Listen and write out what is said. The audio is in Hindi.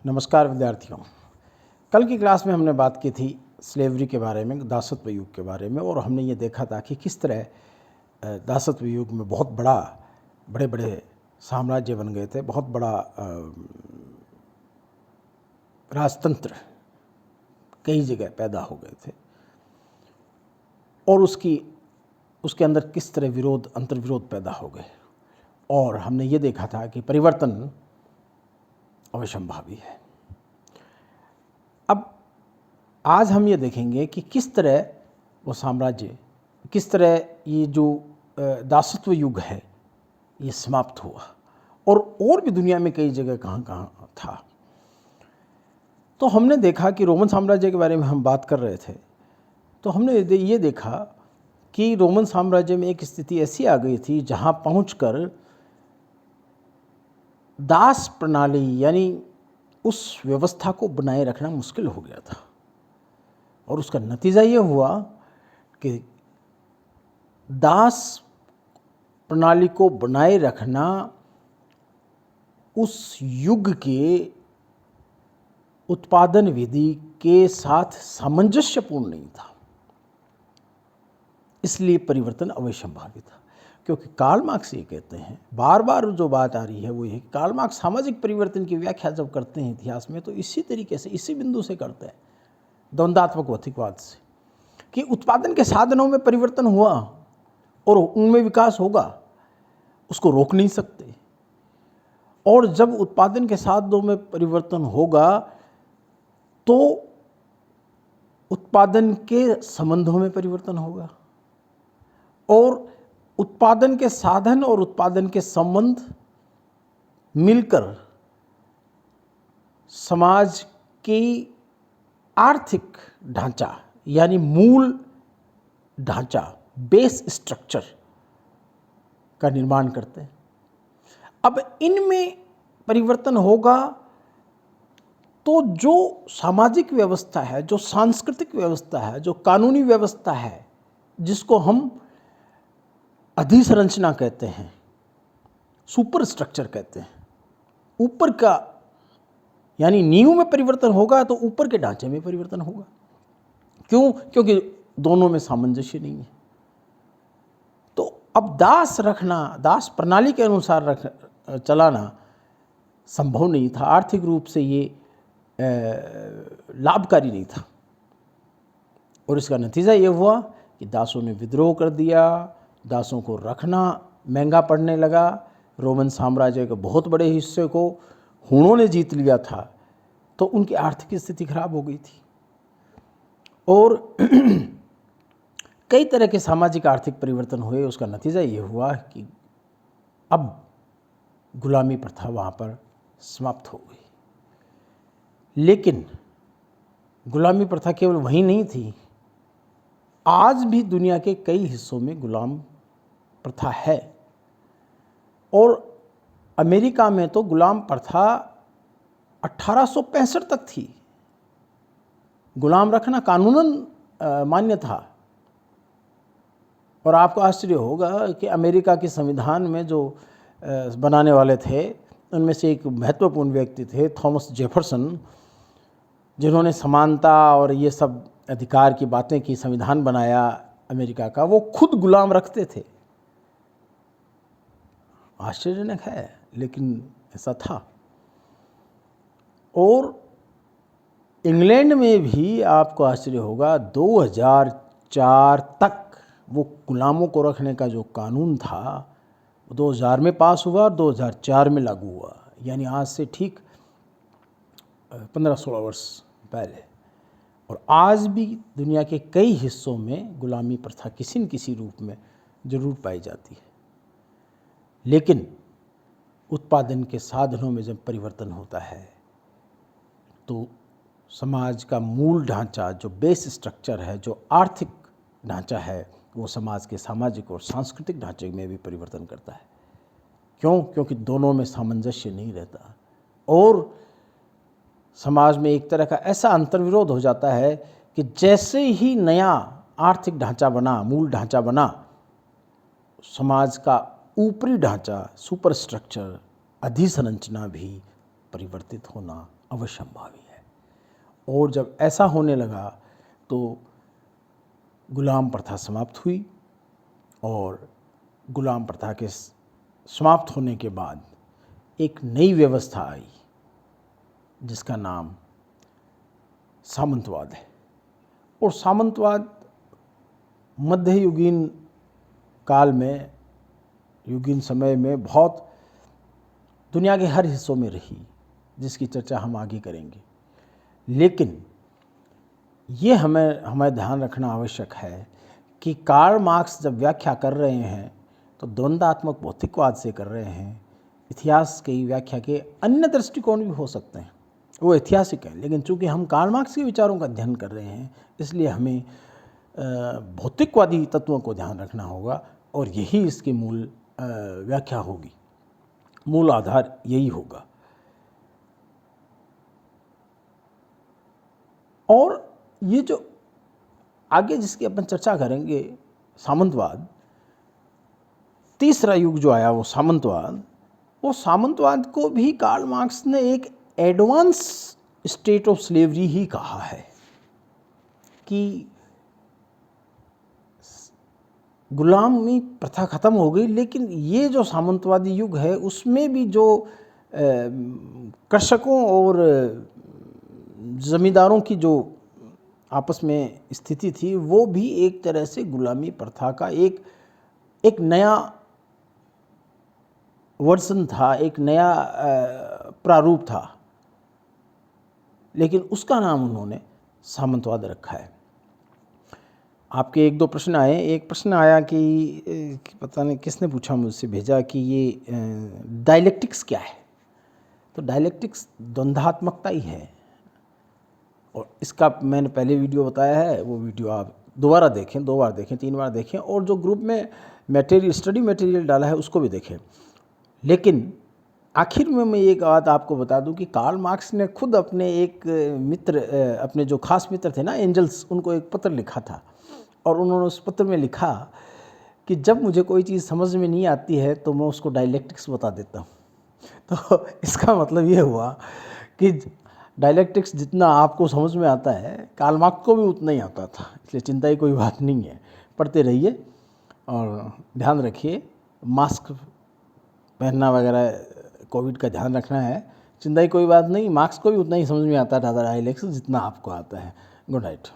नमस्कार विद्यार्थियों। कल की क्लास में हमने बात की थी स्लेवरी के बारे में, दासत्व युग के बारे में, और हमने ये देखा था कि किस तरह दासत्व युग में बहुत बड़े बड़े साम्राज्य बन गए थे, बहुत बड़ा राजतंत्र कई जगह पैदा हो गए थे, और उसके अंदर किस तरह अंतर्विरोध पैदा हो गए। और हमने ये देखा था कि परिवर्तन अवश्यंभावी है। अब आज हम ये देखेंगे कि किस तरह वो साम्राज्य, किस तरह ये जो दासत्व युग है ये समाप्त हुआ, और भी दुनिया में कई जगह कहाँ था। तो हमने देखा कि रोमन साम्राज्य के बारे में हम बात कर रहे थे, तो हमने ये देखा कि रोमन साम्राज्य में एक स्थिति ऐसी आ गई थी जहाँ पहुंचकर दास प्रणाली यानी उस व्यवस्था को बनाए रखना मुश्किल हो गया था। और उसका नतीजा ये हुआ कि दास प्रणाली को बनाए रखना उस युग के उत्पादन विधि के साथ सामंजस्यपूर्ण नहीं था, इसलिए परिवर्तन अवश्यंभावी था। क्योंकि कार्ल मार्क्स ये कहते हैं, बार बार जो बात आ रही है वो ये, कार्ल मार्क्स सामाजिक परिवर्तन की व्याख्या जब करते हैं इतिहास में तो इसी तरीके से, इसी बिंदु से करते हैं, द्वंद्वात्मक भौतिकवाद से, कि उत्पादन के साधनों में परिवर्तन हुआ और उनमें विकास होगा, उसको रोक नहीं सकते। और जब उत्पादन के साधनों में परिवर्तन होगा तो उत्पादन के संबंधों में परिवर्तन होगा, और उत्पादन के साधन और उत्पादन के संबंध मिलकर समाज की आर्थिक ढांचा यानी मूल ढांचा, बेस स्ट्रक्चर का निर्माण करते हैं। अब इनमें परिवर्तन होगा तो जो सामाजिक व्यवस्था है, जो सांस्कृतिक व्यवस्था है, जो कानूनी व्यवस्था है, जिसको हम अधिसंरचना कहते हैं, सुपर स्ट्रक्चर कहते हैं, ऊपर का यानी नींव में परिवर्तन होगा तो ऊपर के ढांचे में परिवर्तन होगा। क्यों? क्योंकि दोनों में सामंजस्य नहीं है। तो अब दास प्रणाली के अनुसार चलाना संभव नहीं था, आर्थिक रूप से ये लाभकारी नहीं था। और इसका नतीजा ये हुआ कि दासों ने विद्रोह कर दिया, दासों को रखना महंगा पड़ने लगा। रोमन साम्राज्य के बहुत बड़े हिस्से को हुणों ने जीत लिया था, तो उनकी आर्थिक स्थिति खराब हो गई थी, और कई तरह के सामाजिक आर्थिक परिवर्तन हुए। उसका नतीजा ये हुआ कि अब गुलामी प्रथा वहाँ पर समाप्त हो गई। लेकिन गुलामी प्रथा केवल वहीं नहीं थी, आज भी दुनिया के कई हिस्सों में गुलाम प्रथा है। और अमेरिका में तो गुलाम प्रथा 1865 तक थी, गुलाम रखना कानूनन मान्य था। और आपको आश्चर्य होगा कि अमेरिका के संविधान में जो बनाने वाले थे उनमें से एक महत्वपूर्ण व्यक्ति थे थॉमस जेफरसन, जिन्होंने समानता और ये सब अधिकार की बातें की, संविधान बनाया अमेरिका का, वो खुद गुलाम रखते थे। आश्चर्यजनक है, लेकिन ऐसा था। और इंग्लैंड में भी आपको आश्चर्य होगा 2004 तक वो गुलामों को रखने का जो कानून था 2000 में पास हुआ और 2004 में लागू हुआ, यानी आज से ठीक 15-16 वर्ष पहले। और आज भी दुनिया के कई हिस्सों में गुलामी प्रथा किसी न किसी रूप में जरूर पाई जाती है। लेकिन उत्पादन के साधनों में जब परिवर्तन होता है तो समाज का मूल ढांचा, जो बेस स्ट्रक्चर है, जो आर्थिक ढांचा है, वो समाज के सामाजिक और सांस्कृतिक ढांचे में भी परिवर्तन करता है। क्यों? क्योंकि दोनों में सामंजस्य नहीं रहता, और समाज में एक तरह का ऐसा अंतर्विरोध हो जाता है कि जैसे ही नया आर्थिक ढांचा बना, मूल ढांचा बना, समाज का ऊपरी ढांचा, सुपर स्ट्रक्चर, अधिसंरचना भी परिवर्तित होना अवश्यंभावी है। और जब ऐसा होने लगा तो गुलाम प्रथा समाप्त हुई और गुलाम प्रथा के समाप्त होने के बाद एक नई व्यवस्था आई जिसका नाम सामंतवाद है। और सामंतवाद मध्ययुगीन काल में, युगीन समय में बहुत दुनिया के हर हिस्सों में रही, जिसकी चर्चा हम आगे करेंगे। लेकिन ये हमें ध्यान रखना आवश्यक है कि कार्ल मार्क्स जब व्याख्या कर रहे हैं तो द्वंद्वात्मक भौतिकवाद से कर रहे हैं। इतिहास की व्याख्या के अन्य दृष्टिकोण भी हो सकते हैं, वो ऐतिहासिक है, लेकिन चूंकि हम कार्ल मार्क्स के विचारों का अध्ययन कर रहे हैं इसलिए हमें भौतिकवादी तत्वों को ध्यान रखना होगा और यही इसकी मूल व्याख्या होगी, मूल आधार यही होगा। और ये जो आगे जिसकी अपन चर्चा करेंगे, सामंतवाद, तीसरा युग जो आया वो सामंतवाद को भी कार्ल मार्क्स ने एक एडवांस स्टेट ऑफ स्लेवरी ही कहा है कि गुलामी प्रथा खत्म हो गई, लेकिन ये जो सामंतवादी युग है उसमें भी जो कृषकों और जमींदारों की जो आपस में स्थिति थी वो भी एक तरह से गुलामी प्रथा का एक नया वर्जन था, एक नया प्रारूप था, लेकिन उसका नाम उन्होंने सामंतवाद रखा है। आपके एक दो प्रश्न आए। एक प्रश्न आया कि पता नहीं किसने पूछा, मुझसे भेजा कि ये डायलेक्टिक्स क्या है। तो डायलेक्टिक्स द्वंद्वात्मकता ही है और इसका मैंने पहले वीडियो बताया है, वो वीडियो आप दोबारा देखें, 2 बार देखें, 3 बार देखें, और जो ग्रुप में स्टडी मटेरियल डाला है उसको भी देखें। लेकिन आखिर में मैं एक बात आपको बता दूं कि कार्ल मार्क्स ने खुद अपने एक मित्र, अपने जो खास मित्र थे ना, एंजल्स, उनको एक पत्र लिखा था और उन्होंने उस पत्र में लिखा कि जब मुझे कोई चीज़ समझ में नहीं आती है तो मैं उसको डायलेक्टिक्स बता देता हूँ। तो इसका मतलब ये हुआ कि डायलेक्टिक्स जितना आपको समझ में आता है कार्ल मार्क्स को भी उतना ही आता था, इसलिए चिंता की कोई बात नहीं है। पढ़ते रहिए और ध्यान रखिए, मास्क पहनना वगैरह, कोविड का ध्यान रखना है। चिंता की कोई बात नहीं, मार्क्स को भी उतना ही समझ में आता था डायलेक्टिक्स जितना आपको आता है। Good night.